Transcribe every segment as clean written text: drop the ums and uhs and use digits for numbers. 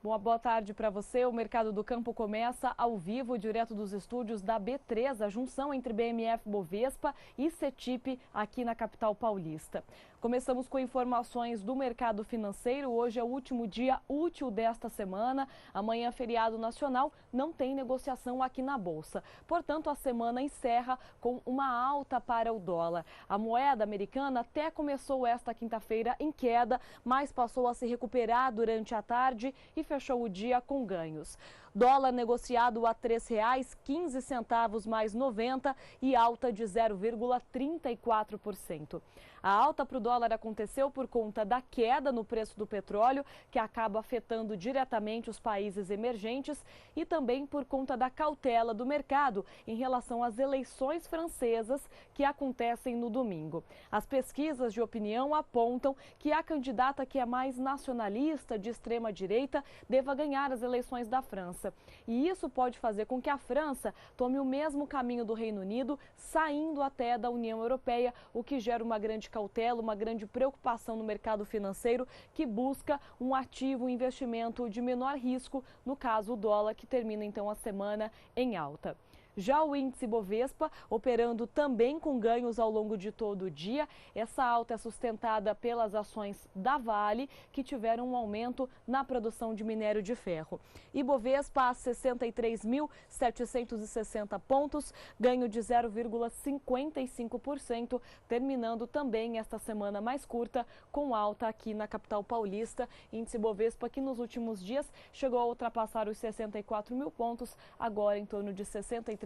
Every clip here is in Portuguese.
Boa tarde para você. O Mercado do Campo começa ao vivo, direto dos estúdios da B3, a junção entre BMF Bovespa e CETIP aqui na capital paulista. Começamos com informações do mercado financeiro. Hoje é o último dia útil desta semana. Amanhã, feriado nacional, não tem negociação aqui na Bolsa. Portanto, a semana encerra com uma alta para o dólar. A moeda americana até começou esta quinta-feira em queda, mas passou a se recuperar durante a tarde e fechou o dia com ganhos. Dólar negociado a R$ 3,15 mais 90 e alta de 0,34%. A alta para o dólar aconteceu por conta da queda no preço do petróleo, que acaba afetando diretamente os países emergentes, e também por conta da cautela do mercado em relação às eleições francesas que acontecem no domingo. As pesquisas de opinião apontam que a candidata que é mais nacionalista, de extrema-direita, deva ganhar as eleições da França. E isso pode fazer com que a França tome o mesmo caminho do Reino Unido, saindo até da União Europeia, o que gera uma grande cautela, uma grande preocupação no mercado financeiro, que busca um ativo, um investimento de menor risco, no caso o dólar, que termina então a semana em alta. Já o índice Bovespa, operando também com ganhos ao longo de todo o dia. Essa alta é sustentada pelas ações da Vale, que tiveram um aumento na produção de minério de ferro. E Bovespa a 63.760 pontos, ganho de 0,55%, terminando também esta semana mais curta com alta aqui na capital paulista. Índice Bovespa que nos últimos dias chegou a ultrapassar os 64 mil pontos, agora em torno de 63.700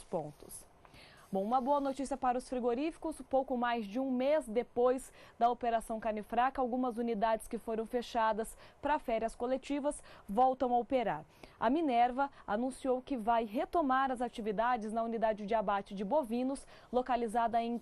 pontos. Bom, uma boa notícia para os frigoríficos: pouco mais de um mês depois da Operação Carne Fraca, algumas unidades que foram fechadas para férias coletivas voltam a operar. A Minerva anunciou que vai retomar as atividades na unidade de abate de bovinos, localizada em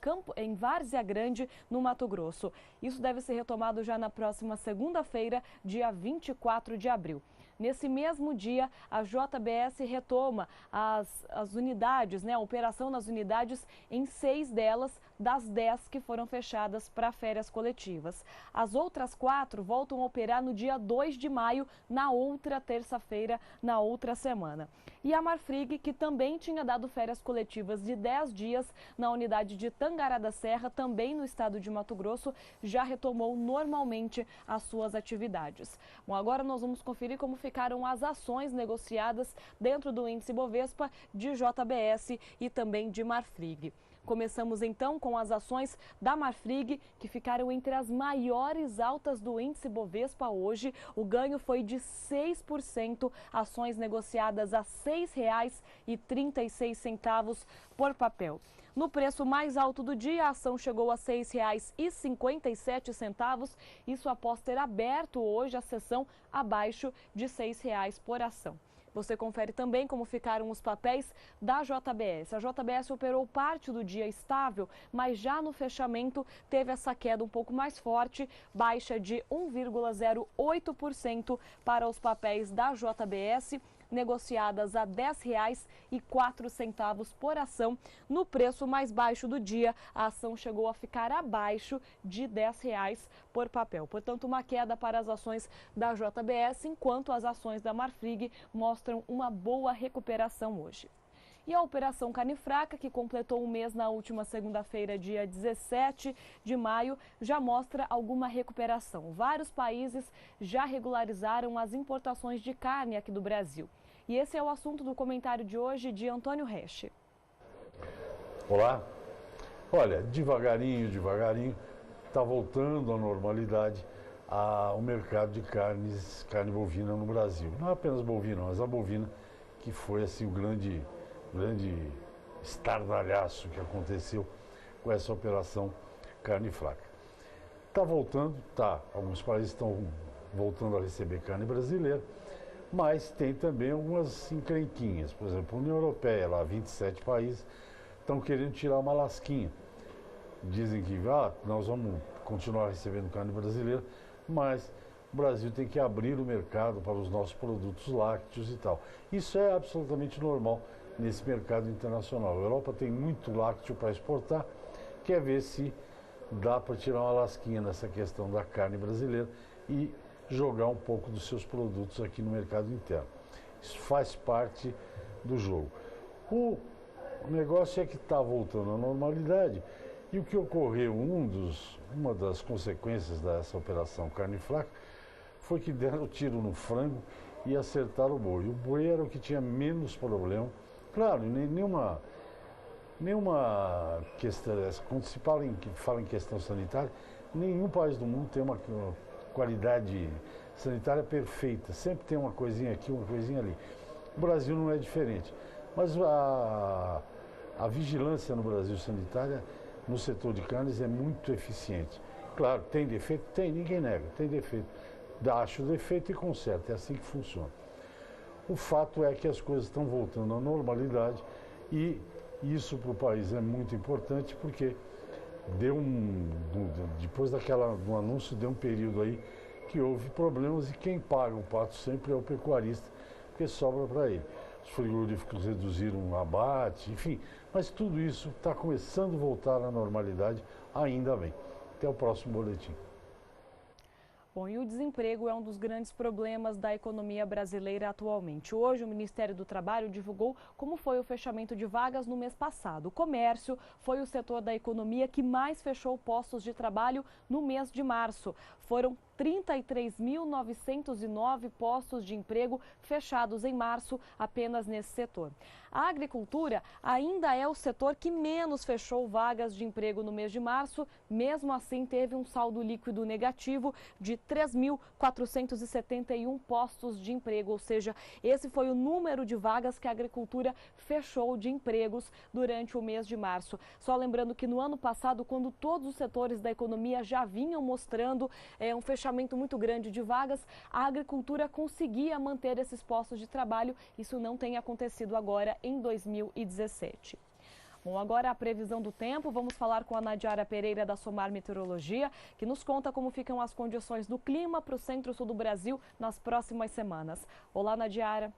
Várzea Grande, no Mato Grosso. Isso deve ser retomado já na próxima segunda-feira, dia 24 de abril. Nesse mesmo dia, a JBS retoma as unidades, a operação nas unidades em 6 delas, das 10 que foram fechadas para férias coletivas. As outras 4 voltam a operar no dia 2 de maio, na outra terça-feira, na outra semana. E a Marfrig, que também tinha dado férias coletivas de 10 dias na unidade de Tangará da Serra, também no estado de Mato Grosso, já retomou normalmente as suas atividades. Bom, agora nós vamos conferir como ficaram as ações negociadas dentro do índice Bovespa, de JBS e também de Marfrig. Começamos então com as ações da Marfrig, que ficaram entre as maiores altas do índice Bovespa hoje. O ganho foi de 6%, ações negociadas a R$ 6,36 por papel. No preço mais alto do dia, a ação chegou a R$ 6,57, isso após ter aberto hoje a sessão abaixo de R$ 6 por ação. Você confere também como ficaram os papéis da JBS. A JBS operou parte do dia estável, mas já no fechamento teve essa queda um pouco mais forte, baixa de 1,08% para os papéis da JBS, negociadas a R$ 10,04 por ação. No preço mais baixo do dia, a ação chegou a ficar abaixo de R$ 10 por papel. Portanto, uma queda para as ações da JBS, enquanto as ações da Marfrig mostram uma boa recuperação hoje. E a Operação Carne Fraca, que completou um mês na última segunda-feira, dia 17 de maio, já mostra alguma recuperação. Vários países já regularizaram as importações de carne aqui do Brasil. E esse é o assunto do comentário de hoje de Antônio Resch. Olá. Olha, devagarinho, está voltando à normalidade o mercado de carne bovina no Brasil. Não apenas bovina, mas a bovina, que foi assim o grande estardalhaço que aconteceu com essa operação carne fraca. Está voltando, alguns países estão voltando a receber carne brasileira, mas tem também algumas encrenquinhas. Por exemplo, a União Europeia, lá 27 países, estão querendo tirar uma lasquinha. Dizem que nós vamos continuar recebendo carne brasileira, mas o Brasil tem que abrir o mercado para os nossos produtos lácteos e tal. Isso é absolutamente normal nesse mercado internacional. A Europa tem muito lácteo para exportar, quer ver se dá para tirar uma lasquinha nessa questão da carne brasileira e jogar um pouco dos seus produtos aqui no mercado interno. Isso faz parte do jogo. O negócio é que está voltando à normalidade e o que ocorreu, uma das consequências dessa operação carne fraca, foi que deram tiro no frango e acertaram o boi. O boi era o que tinha menos problema. Claro, nenhuma questão, quando se fala em questão sanitária, nenhum país do mundo tem uma qualidade sanitária perfeita. Sempre tem uma coisinha aqui, uma coisinha ali. O Brasil não é diferente. Mas a vigilância no Brasil sanitária, no setor de carnes, é muito eficiente. Claro, tem defeito? Tem, ninguém nega, tem defeito. Acha o defeito e conserta, é assim que funciona. O fato é que as coisas estão voltando à normalidade e isso para o país é muito importante porque depois do anúncio, deu um período aí que houve problemas e quem paga o pato sempre é o pecuarista, porque sobra para ele. Os frigoríficos reduziram o abate, enfim, mas tudo isso está começando a voltar à normalidade, ainda bem. Até o próximo boletim. Bom, e o desemprego é um dos grandes problemas da economia brasileira atualmente. Hoje, o Ministério do Trabalho divulgou como foi o fechamento de vagas no mês passado. O comércio foi o setor da economia que mais fechou postos de trabalho no mês de março. Foram 33.909 postos de emprego fechados em março apenas nesse setor. A agricultura ainda é o setor que menos fechou vagas de emprego no mês de março. Mesmo assim, teve um saldo líquido negativo de 3.471 postos de emprego, ou seja, esse foi o número de vagas que a agricultura fechou de empregos durante o mês de março. Só lembrando que no ano passado, quando todos os setores da economia já vinham mostrando um fechamento muito grande de vagas, a agricultura conseguia manter esses postos de trabalho. Isso não tem acontecido agora em 2017. Bom, agora a previsão do tempo. Vamos falar com a Nadiara Pereira da Somar Meteorologia, que nos conta como ficam as condições do clima para o centro-sul do Brasil nas próximas semanas. Olá, Nadiara.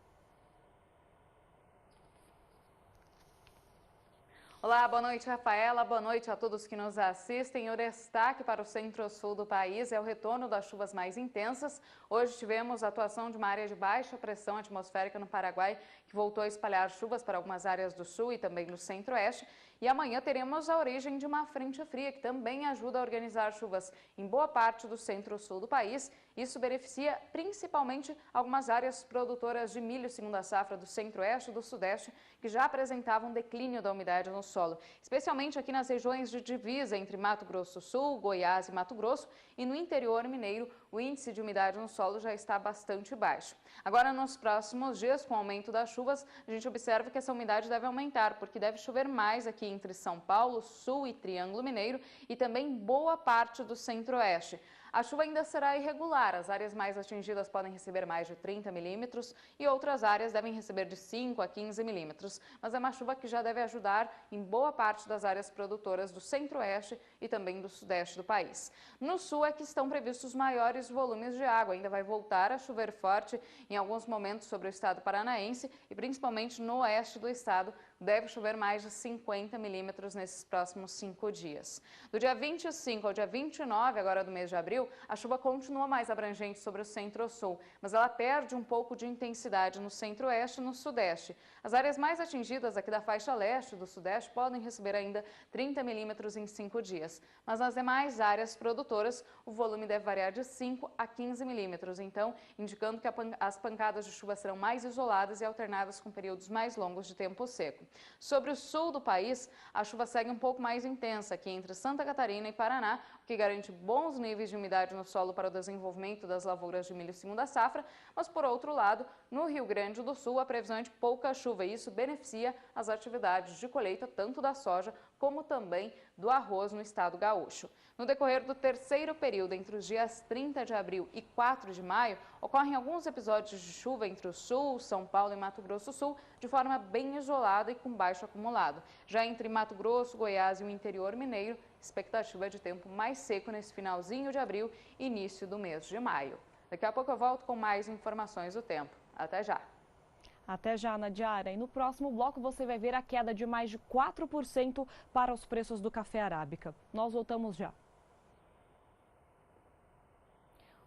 Olá, boa noite, Rafaela. Boa noite a todos que nos assistem. O destaque para o centro-sul do país é o retorno das chuvas mais intensas. Hoje tivemos a atuação de uma área de baixa pressão atmosférica no Paraguai, que voltou a espalhar chuvas para algumas áreas do sul e também do centro-oeste. E amanhã teremos a origem de uma frente fria, que também ajuda a organizar chuvas em boa parte do centro-sul do país. Isso beneficia principalmente algumas áreas produtoras de milho segunda safra do centro-oeste e do sudeste, que já apresentavam declínio da umidade no solo, especialmente aqui nas regiões de divisa entre Mato Grosso do Sul, Goiás e Mato Grosso, e no interior mineiro o índice de umidade no solo já está bastante baixo. Agora, nos próximos dias, com o aumento das chuvas, a gente observa que essa umidade deve aumentar, porque deve chover mais aqui entre São Paulo, Sul e Triângulo Mineiro e também boa parte do centro-oeste. A chuva ainda será irregular, as áreas mais atingidas podem receber mais de 30 milímetros e outras áreas devem receber de 5 a 15 milímetros. Mas é uma chuva que já deve ajudar em boa parte das áreas produtoras do centro-oeste e também do sudeste do país. No sul é que estão previstos maiores volumes de água, ainda vai voltar a chover forte em alguns momentos sobre o estado paranaense e principalmente no oeste do estado. Deve chover mais de 50 milímetros nesses próximos 5 dias. Do dia 25 ao dia 29, agora do mês de abril, a chuva continua mais abrangente sobre o centro-sul, mas ela perde um pouco de intensidade no centro-oeste e no sudeste. As áreas mais atingidas aqui da faixa leste do sudeste podem receber ainda 30 milímetros em 5 dias, mas nas demais áreas produtoras o volume deve variar de 5 a 15 milímetros, então indicando que as pancadas de chuva serão mais isoladas e alternadas com períodos mais longos de tempo seco. Sobre o sul do país, a chuva segue um pouco mais intensa aqui entre Santa Catarina e Paraná, o que garante bons níveis de umidade no solo para o desenvolvimento das lavouras de milho segunda safra, mas por outro lado, no Rio Grande do Sul, a previsão é de pouca chuva e isso beneficia as atividades de colheita tanto da soja como também do arroz no estado gaúcho. No decorrer do terceiro período, entre os dias 30 de abril e 4 de maio, ocorrem alguns episódios de chuva entre o sul, São Paulo e Mato Grosso do Sul, de forma bem isolada e com baixo acumulado. Já entre Mato Grosso, Goiás e o interior mineiro, expectativa de tempo mais seco nesse finalzinho de abril e início do mês de maio. Daqui a pouco eu volto com mais informações do tempo. Até já! Até já, Nadiara. E no próximo bloco você vai ver a queda de mais de 4% para os preços do café arábica. Nós voltamos já.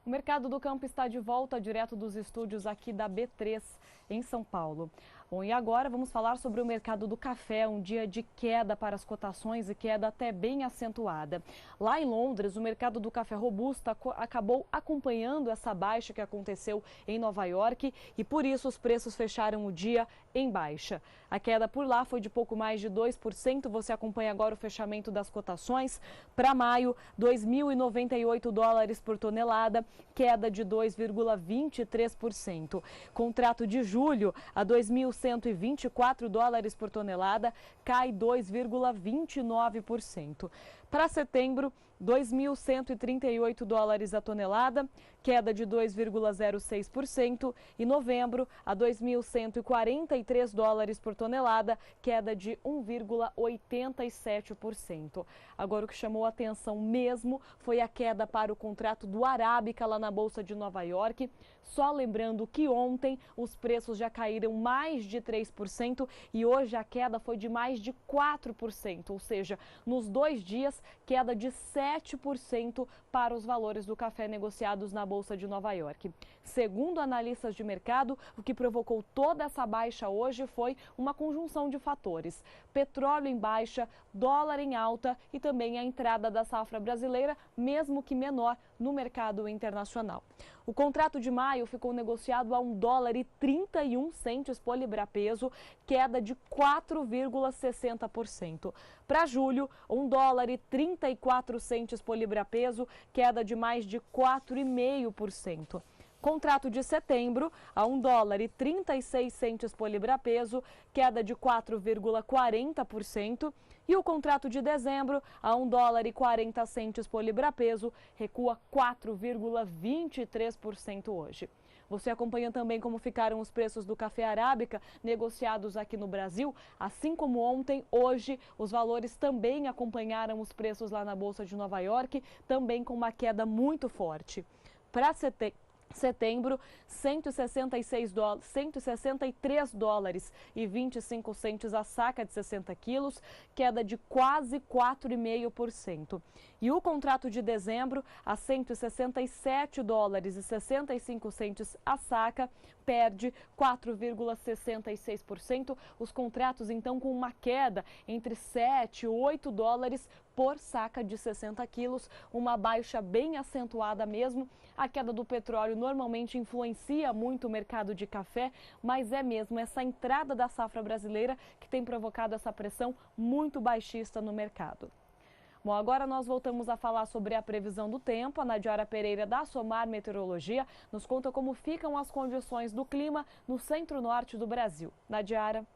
O Mercado do Campo está de volta direto dos estúdios aqui da B3, em São Paulo. Bom, e agora vamos falar sobre o mercado do café, um dia de queda para as cotações e queda até bem acentuada. Lá em Londres, o mercado do café robusta acabou acompanhando essa baixa que aconteceu em Nova York e por isso os preços fecharam o dia em baixa. A queda por lá foi de pouco mais de 2%. Você acompanha agora o fechamento das cotações. Para maio, 2.098 dólares por tonelada, queda de 2,23%. Contrato de julho a 2.124 dólares por tonelada, cai 2,29%. Para setembro, 2.138 dólares a tonelada, queda de 2,06%. E novembro, a 2.143 dólares por tonelada, queda de 1,87%. Agora, o que chamou a atenção mesmo foi a queda para o contrato do Arábica lá na Bolsa de Nova York. Só lembrando que ontem os preços já caíram mais de 3% e hoje a queda foi de mais de 4%, ou seja, nos 2 dias, queda de 7% para os valores do café negociados na Bolsa de Nova York. Segundo analistas de mercado, o que provocou toda essa baixa hoje foi uma conjunção de fatores: petróleo em baixa, dólar em alta e também a entrada da safra brasileira, mesmo que menor, no mercado internacional. O contrato de maio ficou negociado a $1,31 por libra-peso, queda de 4,60%. Para julho, $1,34 por libra-peso, queda de mais de 4,5%. Contrato de setembro a $1,36 por libra-peso, queda de 4,40%. E o contrato de dezembro a $1,40 por libra-peso, recua 4,23% hoje. Você acompanha também como ficaram os preços do café arábica negociados aqui no Brasil. Assim como ontem, hoje os valores também acompanharam os preços lá na Bolsa de Nova York, também com uma queda muito forte. Para setembro, 163 dólares e 25 centes a saca de 60 quilos, queda de quase 4,5%. E o contrato de dezembro a 167 dólares e 65 centes a saca, perde 4,66%. Os contratos, então, com uma queda entre 7 e 8 dólares por saca de 60 quilos, uma baixa bem acentuada mesmo. A queda do petróleo normalmente influencia muito o mercado de café, mas é mesmo essa entrada da safra brasileira que tem provocado essa pressão muito baixista no mercado. Bom, agora nós voltamos a falar sobre a previsão do tempo. A Nadiara Pereira, da Somar Meteorologia, nos conta como ficam as condições do clima no centro-norte do Brasil. Nadiara.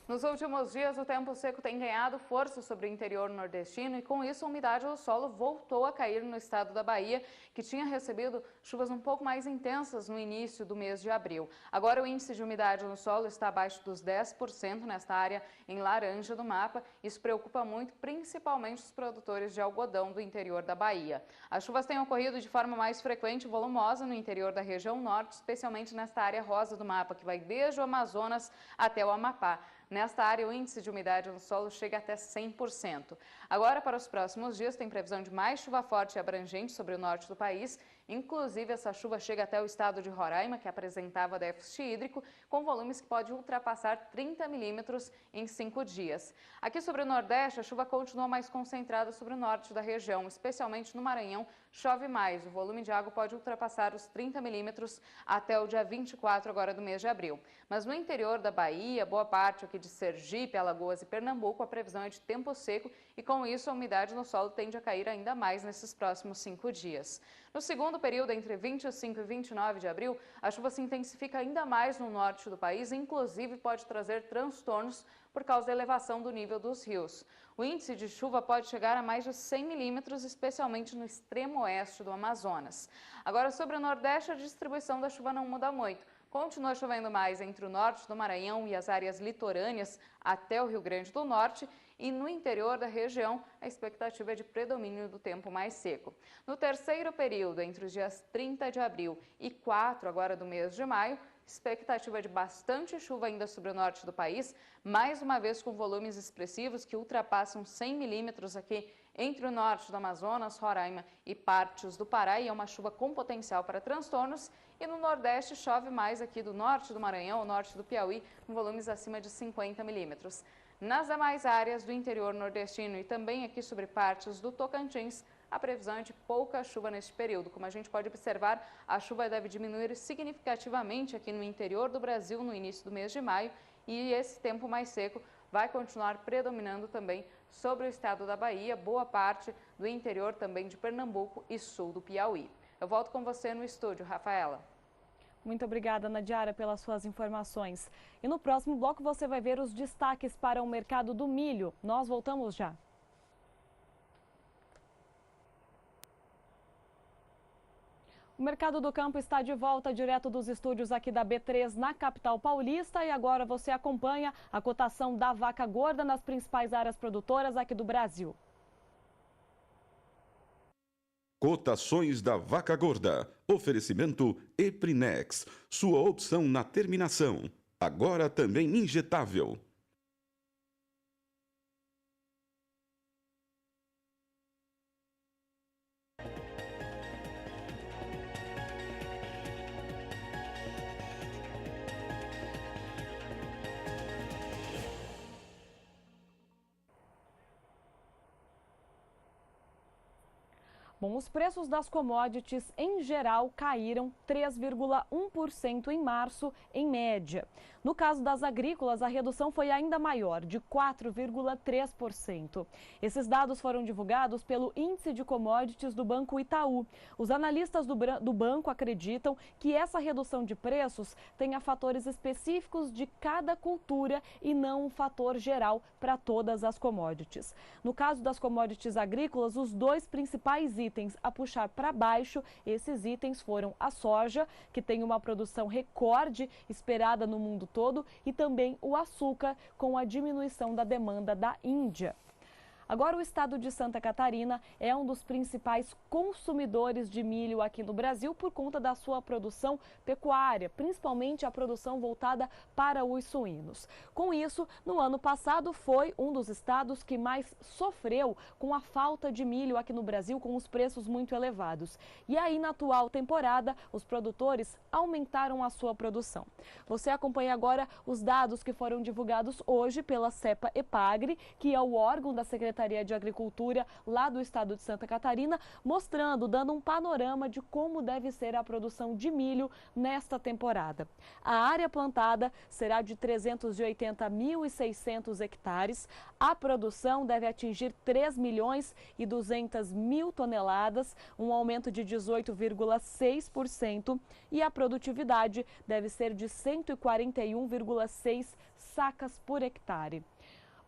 Nos últimos dias, o tempo seco tem ganhado força sobre o interior nordestino e, com isso, a umidade do solo voltou a cair no estado da Bahia, que tinha recebido chuvas um pouco mais intensas no início do mês de abril. Agora, o índice de umidade no solo está abaixo dos 10% nesta área em laranja do mapa. Isso preocupa muito, principalmente os produtores de algodão do interior da Bahia. As chuvas têm ocorrido de forma mais frequente e volumosa no interior da região norte, especialmente nesta área rosa do mapa, que vai desde o Amazonas até o Amapá. Nesta área, o índice de umidade no solo chega até 100%. Agora, para os próximos dias, tem previsão de mais chuva forte e abrangente sobre o norte do país. Inclusive, essa chuva chega até o estado de Roraima, que apresentava déficit hídrico, com volumes que podem ultrapassar 30 milímetros em 5 dias. Aqui sobre o Nordeste, a chuva continua mais concentrada sobre o norte da região, especialmente no Maranhão. Chove mais, o volume de água pode ultrapassar os 30 milímetros até o dia 24 agora do mês de abril. Mas no interior da Bahia, boa parte aqui de Sergipe, Alagoas e Pernambuco, a previsão é de tempo seco e com isso a umidade no solo tende a cair ainda mais nesses próximos 5 dias. No segundo período, entre 25 e 29 de abril, a chuva se intensifica ainda mais no norte do país e inclusive pode trazer transtornos por causa da elevação do nível dos rios. O índice de chuva pode chegar a mais de 100 milímetros, especialmente no extremo oeste do Amazonas. Agora, sobre o Nordeste, a distribuição da chuva não muda muito. Continua chovendo mais entre o norte do Maranhão e as áreas litorâneas até o Rio Grande do Norte e no interior da região a expectativa é de predomínio do tempo mais seco. No terceiro período, entre os dias 30 de abril e 4 agora do mês de maio, expectativa de bastante chuva ainda sobre o norte do país, mais uma vez com volumes expressivos que ultrapassam 100 milímetros aqui entre o norte do Amazonas, Roraima e partes do Pará, e é uma chuva com potencial para transtornos. E no Nordeste chove mais aqui do norte do Maranhão, norte do Piauí, com volumes acima de 50 milímetros. Nas demais áreas do interior nordestino e também aqui sobre partes do Tocantins, a previsão é de pouca chuva neste período. Como a gente pode observar, a chuva deve diminuir significativamente aqui no interior do Brasil no início do mês de maio, e esse tempo mais seco vai continuar predominando também sobre o estado da Bahia, boa parte do interior também de Pernambuco e sul do Piauí. Eu volto com você no estúdio, Rafaela. Muito obrigada, Nadiara, pelas suas informações. E no próximo bloco você vai ver os destaques para o mercado do milho. Nós voltamos já. O Mercado do Campo está de volta direto dos estúdios aqui da B3 na capital paulista, e agora você acompanha a cotação da vaca gorda nas principais áreas produtoras aqui do Brasil. Cotações da vaca gorda. Oferecimento Eprinex. Sua opção na terminação. Agora também injetável. Bom, os preços das commodities em geral caíram 3,1% em março, em média. No caso das agrícolas, a redução foi ainda maior, de 4,3%. Esses dados foram divulgados pelo Índice de Commodities do Banco Itaú. Os analistas do banco acreditam que essa redução de preços tenha fatores específicos de cada cultura e não um fator geral para todas as commodities. No caso das commodities agrícolas, os dois principais itens a puxar para baixo, esses itens foram a soja, que tem uma produção recorde esperada no mundo todo, e também o açúcar, com a diminuição da demanda da Índia. Agora, o estado de Santa Catarina é um dos principais consumidores de milho aqui no Brasil por conta da sua produção pecuária, principalmente a produção voltada para os suínos. Com isso, no ano passado foi um dos estados que mais sofreu com a falta de milho aqui no Brasil, com os preços muito elevados. E aí, na atual temporada, os produtores aumentaram a sua produção. Você acompanha agora os dados que foram divulgados hoje pela Cepa-Epagre, que é o órgão da Secretaria de Agricultura lá do estado de Santa Catarina, dando um panorama de como deve ser a produção de milho nesta temporada. A área plantada será de 380.600 hectares. A produção deve atingir 3.200.000 toneladas, um aumento de 18,6%, e a produtividade deve ser de 141,6 sacas por hectare.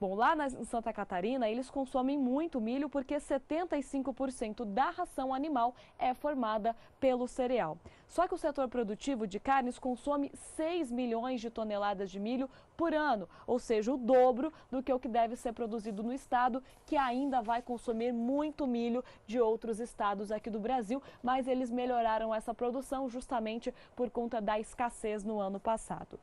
Bom, lá em Santa Catarina, eles consomem muito milho porque 75% da ração animal é formada pelo cereal. Só que o setor produtivo de carnes consome 6 milhões de toneladas de milho por ano, ou seja, o dobro do que o que deve ser produzido no estado, que ainda vai consumir muito milho de outros estados aqui do Brasil, mas eles melhoraram essa produção justamente por conta da escassez no ano passado.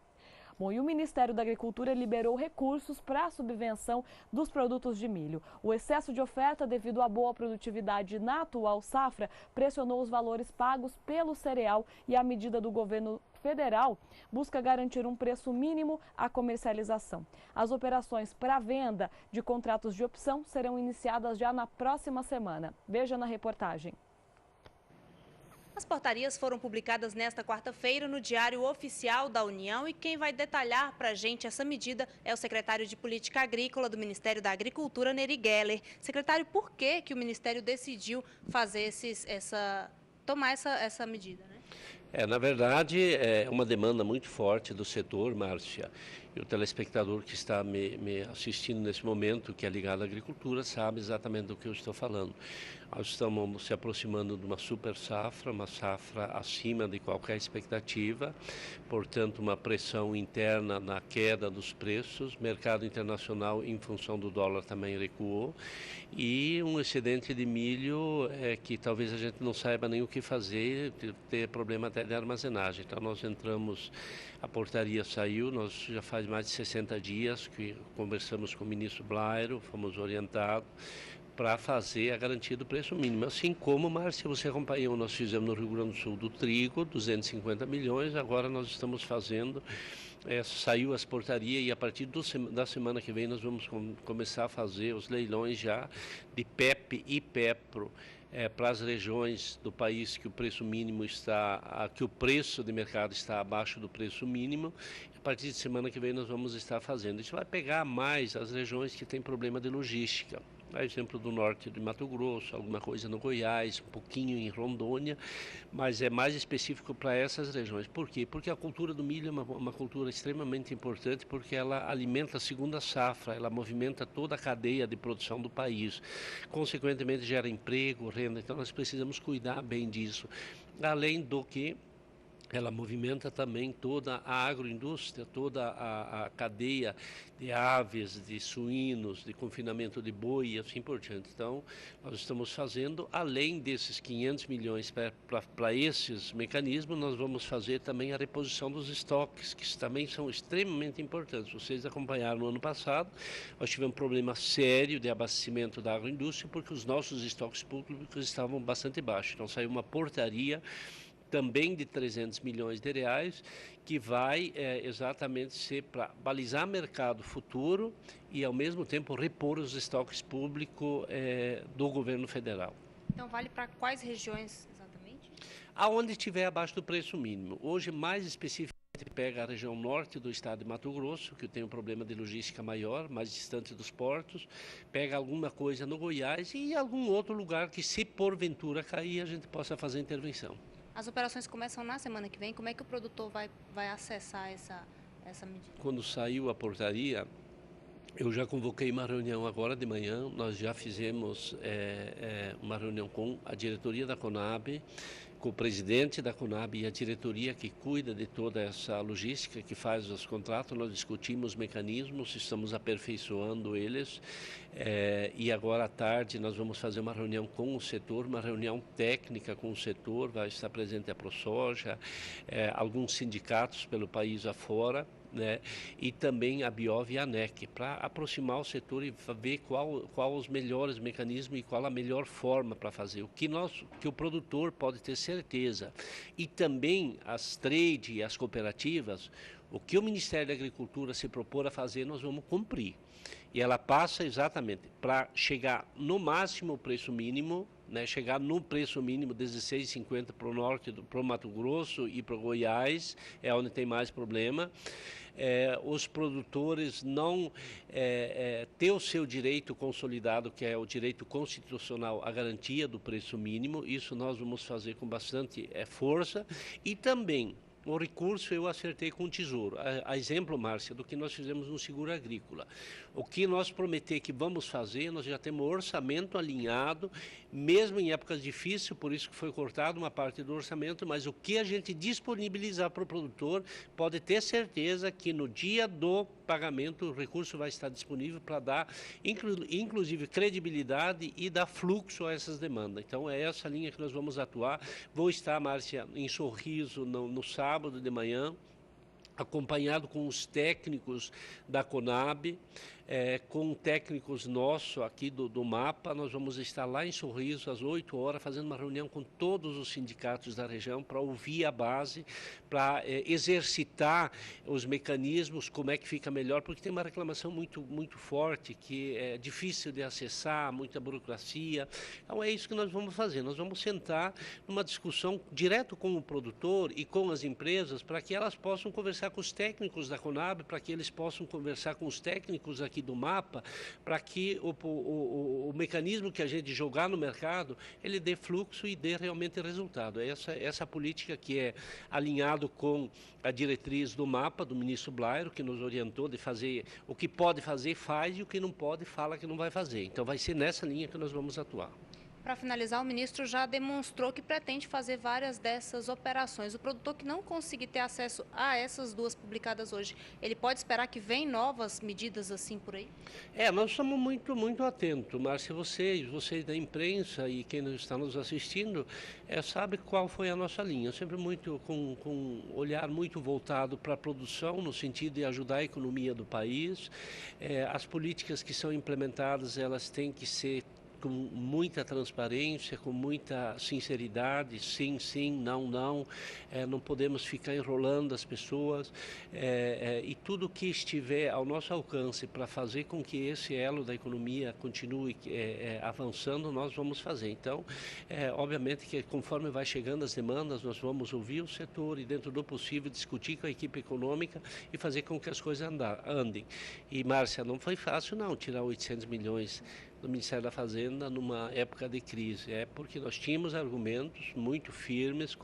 Bom, e o Ministério da Agricultura liberou recursos para a subvenção dos produtos de milho. O excesso de oferta devido à boa produtividade na atual safra pressionou os valores pagos pelo cereal, e a medida do governo federal busca garantir um preço mínimo à comercialização. As operações para venda de contratos de opção serão iniciadas já na próxima semana. Veja na reportagem. As portarias foram publicadas nesta quarta-feira no Diário Oficial da União, e quem vai detalhar para a gente essa medida é o secretário de Política Agrícola do Ministério da Agricultura, Neri Geller. Secretário, por que o Ministério decidiu fazer tomar essa medida, né? Na verdade, é uma demanda muito forte do setor, Márcia. E o telespectador que está me assistindo nesse momento, que é ligado à agricultura, sabe exatamente do que eu estou falando. Nós estamos se aproximando de uma super safra, uma safra acima de qualquer expectativa, portanto, uma pressão interna na queda dos preços, mercado internacional, em função do dólar, também recuou, e um excedente de milho que talvez a gente não saiba nem o que fazer, ter problema até de armazenagem. Então, nós entramos, a portaria saiu, nós já faz mais de 60 dias que conversamos com o ministro Blairo, fomos orientados para fazer a garantia do preço mínimo. Assim como, Márcia, você acompanhou, nós fizemos no Rio Grande do Sul do trigo, 250 milhões, agora nós estamos fazendo, saiu as portarias e a partir da semana que vem nós vamos começar a fazer os leilões já de PEP e PEPRO, para as regiões do país que o preço mínimo que o preço de mercado está abaixo do preço mínimo. A partir de semana que vem nós vamos estar fazendo. Isso vai pegar mais as regiões que têm problema de logística. A exemplo do norte de Mato Grosso, alguma coisa no Goiás, um pouquinho em Rondônia, mas é mais específico para essas regiões. Por quê? Porque a cultura do milho é uma cultura extremamente importante, porque ela alimenta a segunda safra, ela movimenta toda a cadeia de produção do país. Consequentemente, gera emprego, renda, então nós precisamos cuidar bem disso. Além do que ela movimenta também toda a agroindústria, toda a cadeia de aves, de suínos, de confinamento de boi e assim por diante. Então, nós estamos fazendo, além desses 500 milhões para esses mecanismos, nós vamos fazer também a reposição dos estoques, que também são extremamente importantes. Vocês acompanharam no ano passado, nós tivemos um problema sério de abastecimento da agroindústria, porque os nossos estoques públicos estavam bastante baixos. Então, saiu uma portaria também de 300 milhões de reais, que vai exatamente ser para balizar mercado futuro e, ao mesmo tempo, repor os estoques públicos do governo federal. Então, vale para quais regiões exatamente? Aonde estiver abaixo do preço mínimo. Hoje, mais especificamente, pega a região norte do estado de Mato Grosso, que tem um problema de logística maior, mais distante dos portos, pega alguma coisa no Goiás e algum outro lugar que, se porventura cair, a gente possa fazer intervenção. As operações começam na semana que vem. Como é que o produtor vai acessar essa medida? Quando saiu a portaria, eu já convoquei uma reunião agora de manhã. Nós já fizemos uma reunião com a diretoria da Conab, com o presidente da Conab e a diretoria que cuida de toda essa logística, que faz os contratos. Nós discutimos mecanismos, estamos aperfeiçoando eles. E agora à tarde nós vamos fazer uma reunião com o setor, uma reunião técnica com o setor, vai estar presente a ProSoja, alguns sindicatos pelo país afora, né? E também a Biov e a ANEC, para aproximar o setor e ver qual os melhores mecanismos e qual a melhor forma para fazer. O que o produtor pode ter certeza. E também as trade e as cooperativas, o que o Ministério da Agricultura se propor a fazer, nós vamos cumprir. E ela passa exatamente para chegar no máximo o preço mínimo, né, chegar no preço mínimo 16,50 para o norte, para o Mato Grosso e para o Goiás, é onde tem mais problema. Os produtores não ter o seu direito consolidado, que é o direito constitucional, a garantia do preço mínimo. Isso nós vamos fazer com bastante força. E também o recurso eu acertei com o Tesouro. A exemplo, Márcia, do que nós fizemos no seguro agrícola. O que nós prometer que vamos fazer, nós já temos o orçamento alinhado, mesmo em épocas difíceis, por isso que foi cortado uma parte do orçamento, mas o que a gente disponibilizar para o produtor, pode ter certeza que no dia do pagamento o recurso vai estar disponível para dar, inclusive, credibilidade e dar fluxo a essas demandas. Então, é essa linha que nós vamos atuar. Vou estar, Márcia, em Sorriso no sábado de manhã, acompanhado com os técnicos da Conab, com técnicos nossos aqui do MAPA. Nós vamos estar lá em Sorriso às 8 horas, fazendo uma reunião com todos os sindicatos da região para ouvir a base, para exercitar os mecanismos, como é que fica melhor, porque tem uma reclamação muito, muito forte, que é difícil de acessar, muita burocracia. Então é isso que nós vamos fazer. Nós vamos sentar numa discussão direto com o produtor e com as empresas, para que elas possam conversar com os técnicos da Conab, para que eles possam conversar com os técnicos aqui do MAPA, para que o mecanismo que a gente jogar no mercado, ele dê fluxo e dê realmente resultado. Essa política que é alinhado com a diretriz do MAPA, do ministro Blairo, que nos orientou de fazer o que pode fazer, faz, e o que não pode, fala que não vai fazer. Então vai ser nessa linha que nós vamos atuar. Para finalizar, o ministro já demonstrou que pretende fazer várias dessas operações. O produtor que não conseguir ter acesso a essas duas publicadas hoje, ele pode esperar que venham novas medidas assim por aí? Nós estamos muito, muito atentos, Márcia, vocês da imprensa e quem está nos assistindo, sabe qual foi a nossa linha. Sempre muito com um olhar muito voltado para a produção, no sentido de ajudar a economia do país. As políticas que são implementadas, elas têm que ser com muita transparência, com muita sinceridade, sim, sim, não, não. Não podemos ficar enrolando as pessoas e tudo que estiver ao nosso alcance para fazer com que esse elo da economia continue avançando, nós vamos fazer. Então, obviamente que conforme vai chegando as demandas, nós vamos ouvir o setor e, dentro do possível, discutir com a equipe econômica e fazer com que as coisas andem. E, Márcia, não foi fácil não tirar 800 milhões do Ministério da Fazenda numa época de crise. É porque nós tínhamos argumentos muito firmes,